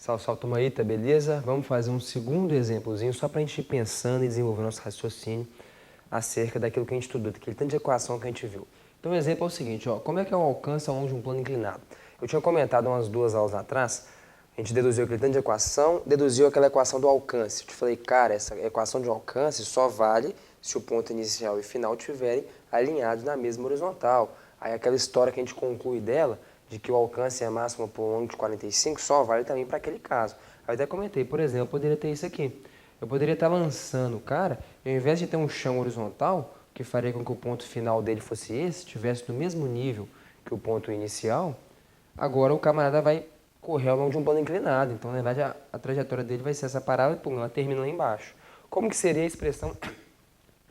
Salve, turma aí, tá beleza? Vamos fazer um segundo exemplozinho só para a gente ir pensando e desenvolver nosso raciocínio acerca daquilo que a gente estudou, daquele tanto de equação que a gente viu. Então o exemplo é o seguinte, ó, como é que é o alcance ao longo de um plano inclinado? Eu tinha comentado umas 2 aulas atrás, a gente deduziu aquele tanto de equação, deduziu aquela equação do alcance. Eu te falei, cara, essa equação de alcance só vale se o ponto inicial e final estiverem alinhados na mesma horizontal. Aí aquela história que a gente conclui dela, de que o alcance é máximo por um ângulo de 45, só vale também para aquele caso. Aí eu até comentei, por exemplo, eu poderia ter isso aqui. Eu poderia estar lançando o cara, e ao invés de ter um chão horizontal, que faria com que o ponto final dele fosse esse, estivesse no mesmo nível que o ponto inicial, agora o camarada vai correr ao longo de um plano inclinado. Então, na verdade, a trajetória dele vai ser essa parada, pum, ela termina lá embaixo. Como que seria a expressão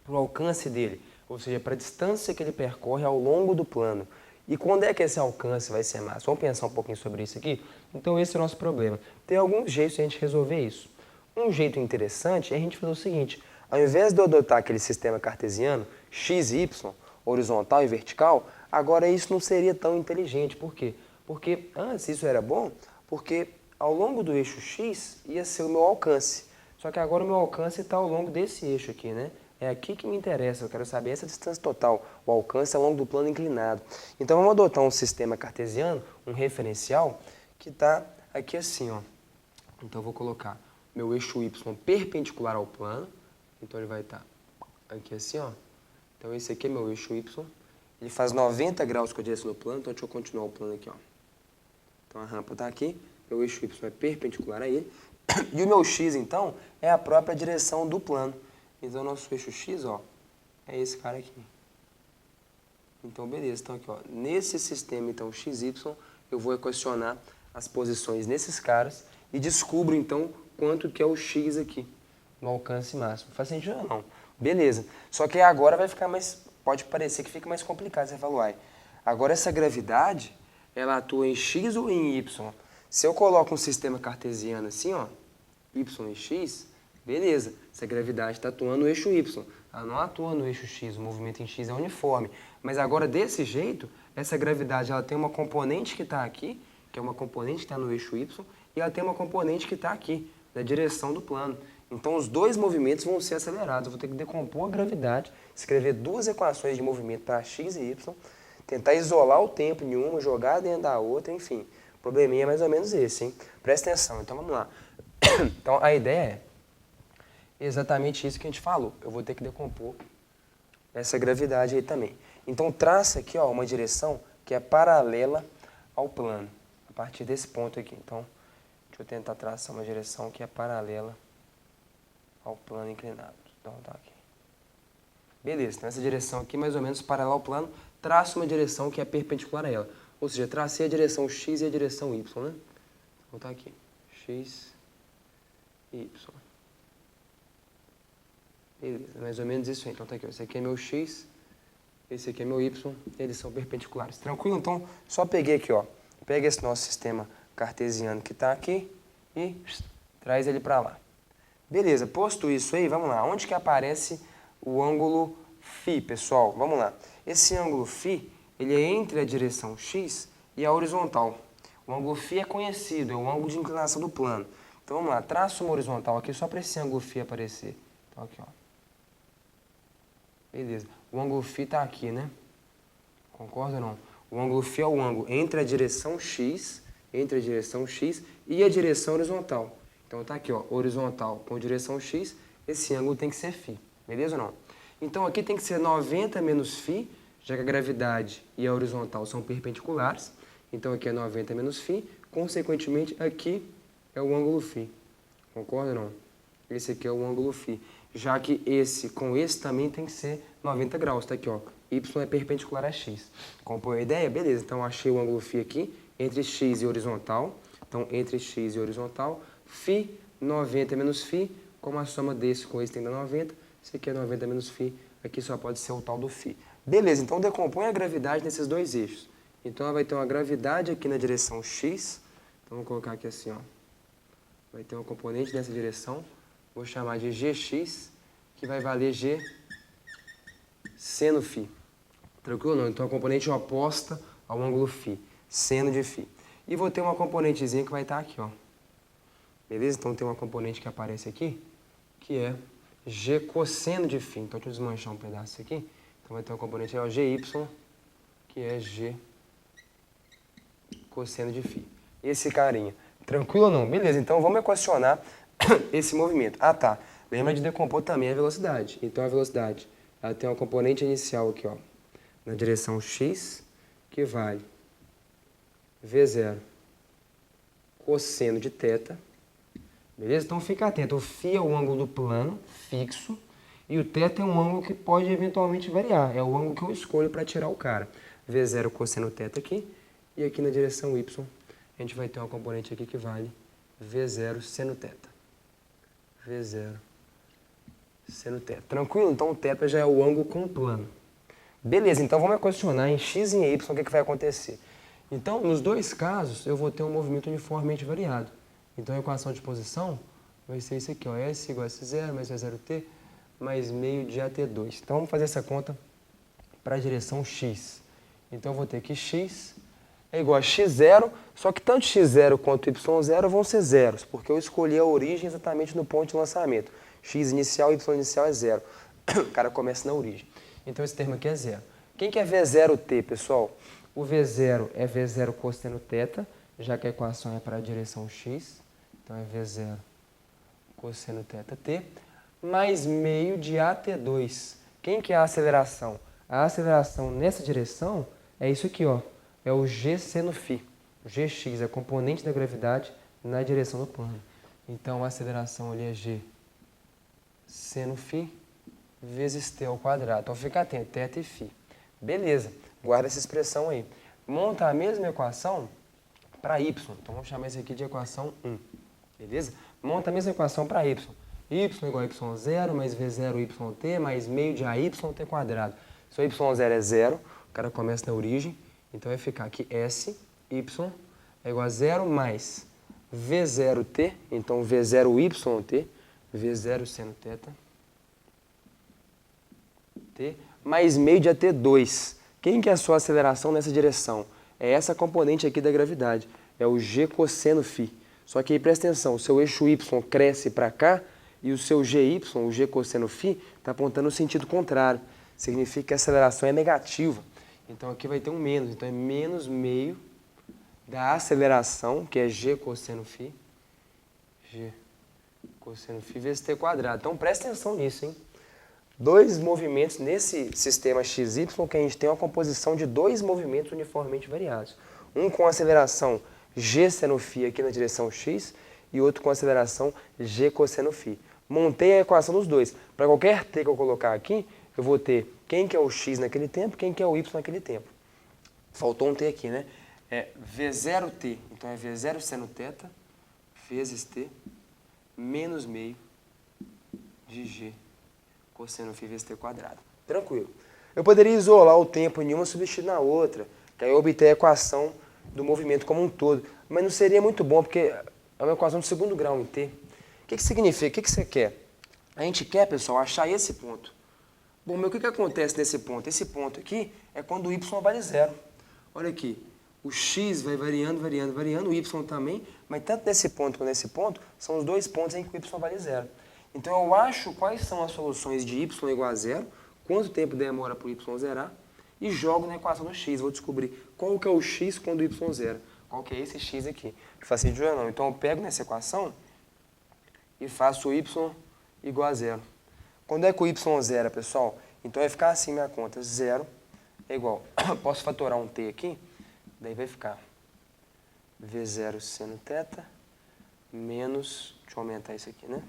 para o alcance dele? Ou seja, para a distância que ele percorre ao longo do plano. E quando é que esse alcance vai ser máximo? Vamos pensar um pouquinho sobre isso aqui? Então esse é o nosso problema. Tem alguns jeitos de a gente resolver isso. Um jeito interessante é a gente fazer o seguinte, ao invés de eu adotar aquele sistema cartesiano, x e y, horizontal e vertical, agora isso não seria tão inteligente. Por quê? Porque antes isso era bom, porque ao longo do eixo x ia ser o meu alcance. Só que agora o meu alcance está ao longo desse eixo aqui, né? É aqui que me interessa, eu quero saber essa distância total, o alcance ao longo do plano inclinado. Então vamos adotar um sistema cartesiano, um referencial, que está aqui assim, ó. Então eu vou colocar meu eixo y perpendicular ao plano, então ele vai estar aqui assim, ó. Então esse aqui é meu eixo y, ele faz 90 graus com a direção do plano, então deixa eu continuar o plano aqui, ó. Então a rampa está aqui, meu eixo y é perpendicular a ele, e o meu x, então, é a própria direção do plano. Então, nosso eixo x, ó, é esse cara aqui. Então, beleza. Então, aqui, ó, nesse sistema, então, xy, eu vou equacionar as posições nesses caras e descubro, então, quanto que é o x aqui, no alcance máximo. Faz sentido ou não? Beleza. Só que agora vai ficar mais... Pode parecer que fica mais complicado. Você fala, uai, agora essa gravidade, ela atua em x ou em y? Se eu coloco um sistema cartesiano assim, ó, y e x, beleza, essa gravidade está atuando no eixo y, ela não atua no eixo x, o movimento em x é uniforme. Mas agora, desse jeito, essa gravidade ela tem uma componente que está aqui, que é uma componente que está no eixo y, e ela tem uma componente que está aqui, na direção do plano. Então, os dois movimentos vão ser acelerados. Eu vou ter que decompor a gravidade, escrever duas equações de movimento para x e y, tentar isolar o tempo em uma, jogar dentro da outra, enfim. O probleminha é mais ou menos esse, hein? Presta atenção, então vamos lá. Então, a ideia é exatamente isso que a gente falou. Eu vou ter que decompor essa gravidade aí também. Então, traça aqui, ó, uma direção que é paralela ao plano, a partir desse ponto aqui. Então, deixa eu tentar traçar uma direção que é paralela ao plano inclinado. Então, tá aqui. Beleza, então essa direção aqui, mais ou menos paralela ao plano, traça uma direção que é perpendicular a ela. Ou seja, tracei a direção x e a direção y, né? Então, tá aqui. X, y. Beleza, mais ou menos isso aí. Então tá aqui, ó. Esse aqui é meu x, esse aqui é meu y, eles são perpendiculares. Tranquilo? Então, só peguei aqui, ó. Pega esse nosso sistema cartesiano que está aqui e traz ele para lá. Beleza, posto isso aí, vamos lá. Onde que aparece o ângulo φ, pessoal? Vamos lá. Esse ângulo φ, ele é entre a direção x e a horizontal. O ângulo φ é conhecido, é o ângulo de inclinação do plano. Então vamos lá, traço uma horizontal aqui só para esse ângulo φ aparecer. Então aqui, ó. Beleza. O ângulo φ está aqui, né? Concorda ou não? O ângulo φ é o ângulo entre a direção x e a direção horizontal. Então tá aqui, ó, horizontal com direção x, esse ângulo tem que ser φ. Beleza ou não? Então aqui tem que ser 90 menos φ, já que a gravidade e a horizontal são perpendiculares. Então aqui é 90 menos φ, consequentemente aqui é o ângulo φ. Concorda ou não? Esse aqui é o ângulo φ. Já que esse com esse também tem que ser 90 graus, tá aqui, ó. Y é perpendicular a x. Compõe a ideia? Beleza, então achei o ângulo φ aqui, entre x e horizontal. Então, entre x e horizontal, φ, 90 menos φ, como a soma desse com esse tem que dar 90, esse aqui é 90 menos φ, aqui só pode ser o tal do φ. Beleza, então decompõe a gravidade nesses dois eixos. Então, ela vai ter uma gravidade aqui na direção x, então vou colocar aqui assim, ó. Vai ter uma componente nessa direção, vou chamar de gx, que vai valer g seno φ. Tranquilo ou não? Então a componente oposta ao ângulo φ, seno de φ. E vou ter uma componentezinha que vai estar aqui, ó. Beleza? Então tem uma componente que aparece aqui, que é g cosseno de φ. Então deixa eu desmanchar um pedaço aqui. Então vai ter uma componente aí, ó, gy, que é g cosseno de φ. Esse carinha. Tranquilo ou não? Beleza, então vamos equacionar esse movimento. Ah, tá. Lembra de decompor também a velocidade. Então a velocidade, ela tem uma componente inicial aqui, ó, na direção x, que vale v0 cosseno de θ. Beleza? Então fica atento. O φ é o ângulo do plano fixo e o θ é um ângulo que pode eventualmente variar. É o ângulo que eu escolho para tirar o cara. v0 cosseno θ aqui e aqui na direção y a gente vai ter uma componente aqui que vale v0 seno θ. v0 seno θ. Tranquilo? Então o θ já é o ângulo com o plano. Beleza, então vamos equacionar em x e em y o que vai acontecer. Então, nos dois casos, eu vou ter um movimento uniformemente variado. Então a equação de posição vai ser isso aqui, ó, S igual a S0 mais V0t mais meio de AT2. Então vamos fazer essa conta para a direção x. Então eu vou ter que x é igual a x0, só que tanto x0 quanto y0 vão ser zeros, porque eu escolhi a origem exatamente no ponto de lançamento. X inicial e y inicial é zero. O cara começa na origem. Então esse termo aqui é zero. Quem que é V0t, pessoal? O V0 é V0 cosseno θ, já que a equação é para a direção x. Então é V0 cosseno θt, mais meio de AT2. Quem que é a aceleração? A aceleração nessa direção é isso aqui, ó. É o g seno φ. O gx é a componente da gravidade na direção do plano. Então a aceleração ali é g seno φ vezes t ao quadrado. Então fica atento, θ e φ. Beleza, guarda essa expressão aí. Monta a mesma equação para y. Então vamos chamar isso aqui de equação 1. Beleza? Monta a mesma equação para y. Y igual a y0 mais v0 yt mais meio de ayt quadrado. Se o y0 é zero, o cara começa na origem. Então vai ficar aqui S, Y é igual a 0 mais V0t, então V0YT, V0 seno θ, t, mais meio de AT2. Quem que é a sua aceleração nessa direção? É essa componente aqui da gravidade, é o g cosseno φ. Só que aí presta atenção, o seu eixo Y cresce para cá e o seu GY, o g cosseno φ, está apontando no sentido contrário. Significa que a aceleração é negativa. Então aqui vai ter um menos, então é menos meio da aceleração, que é g cosseno φ, vezes t quadrado. Então presta atenção nisso, hein? Dois movimentos nesse sistema XY que a gente tem uma composição de dois movimentos uniformemente variados. Um com aceleração g seno φ aqui na direção x e outro com aceleração g cosseno φ. Montei a equação dos dois. Para qualquer t que eu colocar aqui, eu vou ter quem que é o x naquele tempo, quem que é o y naquele tempo. Faltou um t aqui, né? É V0t, então é V0 seno θ vezes t menos meio de g cosseno φ vezes t quadrado. Tranquilo. Eu poderia isolar o tempo em uma e substituir na outra, que aí eu obter a equação do movimento como um todo. Mas não seria muito bom, porque é uma equação de segundo grau em t. O que significa? O que você quer? A gente quer, pessoal, achar esse ponto. Bom, mas o que acontece nesse ponto? Esse ponto aqui é quando o y vale zero. Olha aqui, o x vai variando, variando, variando, o y também, mas tanto nesse ponto quanto nesse ponto, são os dois pontos em que o y vale zero. Então eu acho quais são as soluções de y igual a zero, quanto tempo demora para o y zerar, e jogo na equação do x. Vou descobrir qual que é o x quando o y zera. Qual que é esse x aqui? Que fácil de ver não. Então eu pego nessa equação e faço o y igual a zero. Quando é que o y zera, pessoal? Então vai ficar assim minha conta. Zero é igual. Posso fatorar um t aqui? Daí vai ficar V0 seno θ menos... Deixa eu aumentar isso aqui, né?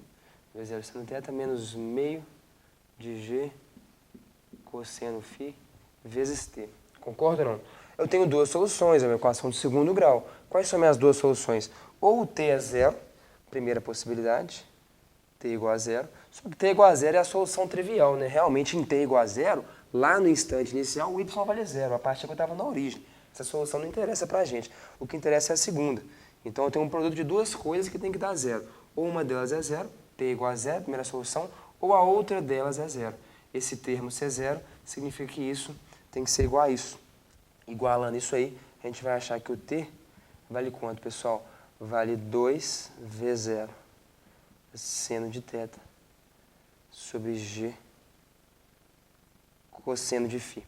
V0 seno θ menos meio de g cosseno φ vezes t. Concorda ou não? Eu tenho duas soluções, é uma equação de segundo grau. Quais são minhas duas soluções? Ou o t é zero, primeira possibilidade, t igual a zero. Só que t igual a zero é a solução trivial, né? Realmente em t igual a zero, lá no instante inicial, o y vale zero, a partir que eu estava na origem. Essa solução não interessa pra gente. O que interessa é a segunda. Então eu tenho um produto de duas coisas que tem que dar zero. Ou uma delas é zero, t igual a zero, primeira solução, ou a outra delas é zero. Esse termo ser zero significa que isso tem que ser igual a isso. Igualando isso aí, a gente vai achar que o t vale quanto, pessoal? vale 2 V0 seno de θ sobre G cosseno de φ.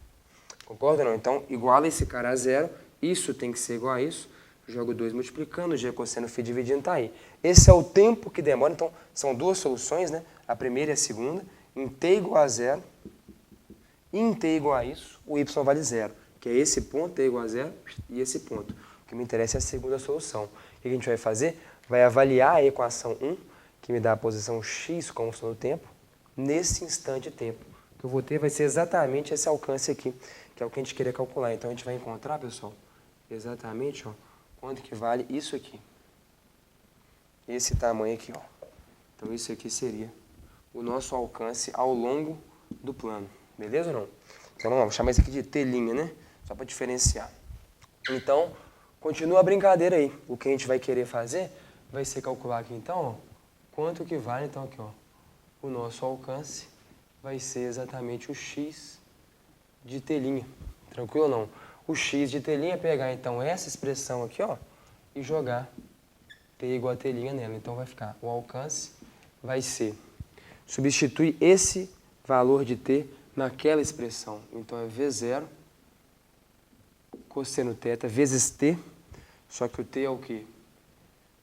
Concorda ou não? Então, iguala esse cara a zero, isso tem que ser igual a isso, jogo 2 multiplicando, G cosseno φ dividindo, tá aí. Esse é o tempo que demora, então, são duas soluções, né? A primeira e a segunda, em t igual a zero, e em t igual a isso, o y vale zero, que é esse ponto, t igual a zero, e esse ponto. O que me interessa é a segunda solução. O que a gente vai fazer? Vai avaliar a equação 1, que me dá a posição x como função do tempo, nesse instante de tempo. O que eu vou ter vai ser exatamente esse alcance aqui, que é o que a gente queria calcular. Então, a gente vai encontrar, pessoal, exatamente, ó, quanto que vale isso aqui. Esse tamanho aqui, ó. Então, isso aqui seria o nosso alcance ao longo do plano. Beleza ou não? Então, vamos chamar isso aqui de telinha, né? Só para diferenciar. Então, continua a brincadeira aí. O que a gente vai querer fazer vai ser calcular aqui, então, ó, quanto que vale, então, aqui, ó, o nosso alcance vai ser exatamente o x de telinha. Tranquilo ou não? O x de telinha é pegar, então, essa expressão aqui, ó, e jogar t igual a telinha nela. Então, vai ficar, o alcance vai ser, substitui esse valor de t naquela expressão. Então, é V0 cosseno θ vezes t, só que o t é o quê?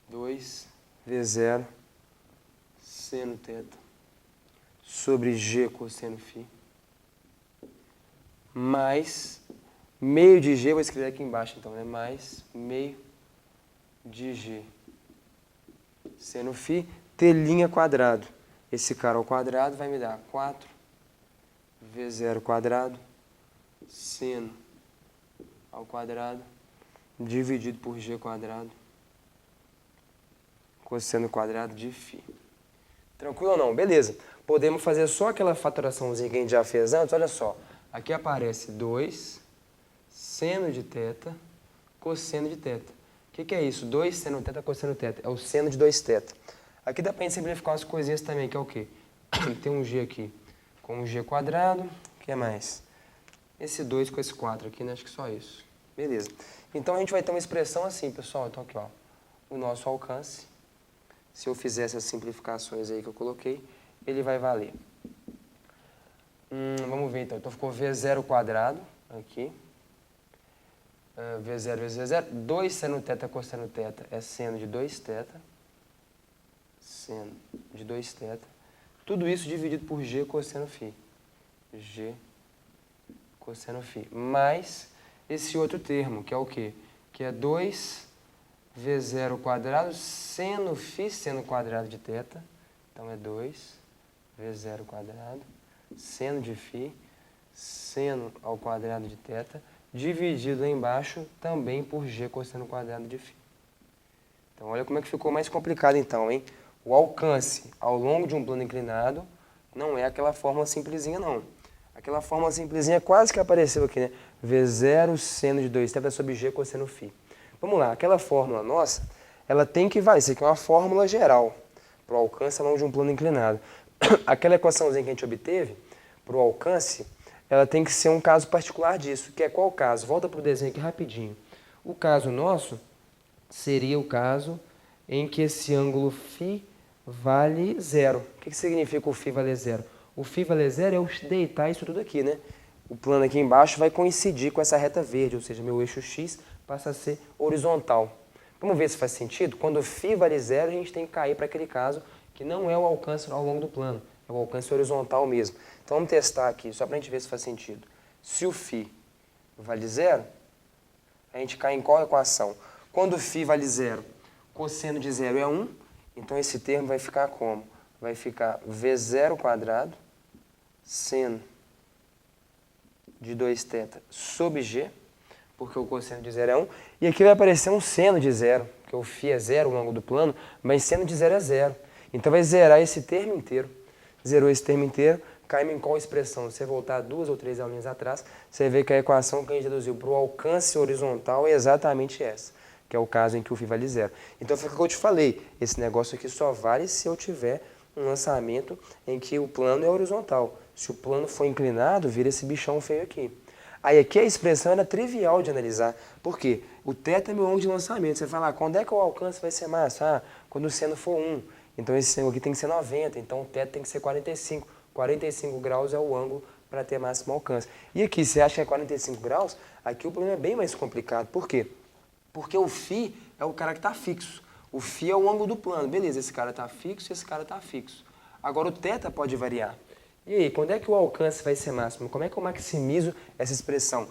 2 V0 seno θ sobre G cosseno φ, mais meio de G, vou escrever aqui embaixo, então, né? Mais meio de G seno φ, telinha quadrado. Esse cara ao quadrado vai me dar 4 V0 quadrado seno ao quadrado dividido por G quadrado cosseno quadrado de φ. Tranquilo ou não? Beleza. Podemos fazer só aquela fatoraçãozinha que a gente já fez antes. Olha só. Aqui aparece 2 seno de θ cosseno de θ. O que é isso? 2 seno θ cosseno θ. É o seno de 2θ. Aqui dá para a gente simplificar umas coisinhas também, que é o quê? Tem um G aqui com um G quadrado. O que mais? Esse 2 com esse 4 aqui, né? Acho que só isso. Beleza. Então, a gente vai ter uma expressão assim, pessoal. Então, aqui, ó. O nosso alcance, se eu fizer essas simplificações aí que eu coloquei, ele vai valer. Vamos ver, então. Então, ficou V0 quadrado aqui. V0 vezes V0. 2 seno θ cosseno θ é seno de 2θ. Seno de 2θ. Tudo isso dividido por G cosseno φ. G cosseno φ. Mais esse outro termo, que é o quê? Que é 2 V0 quadrado seno φ seno quadrado de θ. Então, é 2 V0 quadrado seno de φ seno ao quadrado de θ dividido lá embaixo também por G cosseno quadrado de φ. Então, olha como é que ficou mais complicado então, hein? O alcance ao longo de um plano inclinado não é aquela fórmula simplesinha, não. Aquela fórmula simplesinha quase que apareceu aqui, né? V0 seno de 2θ sobre G cosseno φ. Vamos lá, aquela fórmula nossa, ela tem que valer. Isso aqui é uma fórmula geral para o alcance ao longo de um plano inclinado. Aquela equaçãozinha que a gente obteve para o alcance, ela tem que ser um caso particular disso. Que é qual caso? Volta para o desenho aqui rapidinho. O caso nosso seria o caso em que esse ângulo φ vale zero. O que significa o φ valer zero? O φ valer zero é eu deitar isso tudo aqui, né? O plano aqui embaixo vai coincidir com essa reta verde, ou seja, meu eixo x passa a ser horizontal. Vamos ver se faz sentido? Quando o φ vale zero, a gente tem que cair para aquele caso que não é o alcance ao longo do plano, é o alcance horizontal mesmo. Então vamos testar aqui, só para a gente ver se faz sentido. Se o φ vale zero, a gente cai em qual equação? Quando o φ vale zero, cosseno de zero é 1, então esse termo vai ficar como? Vai ficar V0 quadrado seno de 2θ sobre G, porque o cosseno de zero é 1, e aqui vai aparecer um seno de zero, porque o φ é zero ao longo do plano, mas seno de zero é zero. Então vai zerar esse termo inteiro. Zerou esse termo inteiro, cai em qual expressão? Se você voltar 2 ou 3 aulinhas atrás, você vê que a equação que a gente deduziu para o alcance horizontal é exatamente essa, que é o caso em que o φ vale zero. Então foi o que eu te falei, esse negócio aqui só vale se eu tiver um lançamento em que o plano é horizontal. Se o plano for inclinado, vira esse bichão feio aqui. Aí aqui a expressão era trivial de analisar. Por quê? o θ é meu ângulo de lançamento. Você fala, quando é que o alcance vai ser máximo? Quando o seno for 1. Então esse ângulo aqui tem que ser 90, então o θ tem que ser 45. 45 graus é o ângulo para ter máximo alcance. E aqui, você acha que é 45 graus? Aqui o problema é bem mais complicado. Por quê? Porque o φ é o cara que está fixo. O φ é o ângulo do plano. Beleza, esse cara está fixo e esse cara está fixo. Agora o θ pode variar. E aí, quando é que o alcance vai ser máximo? Como é que eu maximizo essa expressão?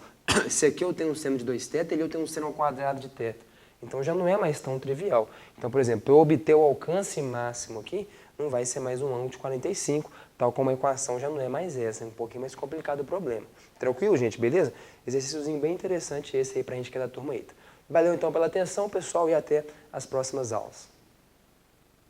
Se aqui eu tenho um seno de 2θ, ali eu tenho um seno ao quadrado de θ. Então já não é mais tão trivial. Então, por exemplo, para eu obter o alcance máximo aqui, não vai ser mais um ângulo de 45, tal como a equação já não é mais essa, é um pouquinho mais complicado o problema. Tranquilo, gente? Beleza? Exercíciozinho bem interessante esse aí para a gente que é da turma EITA. Valeu então pela atenção, pessoal, e até as próximas aulas.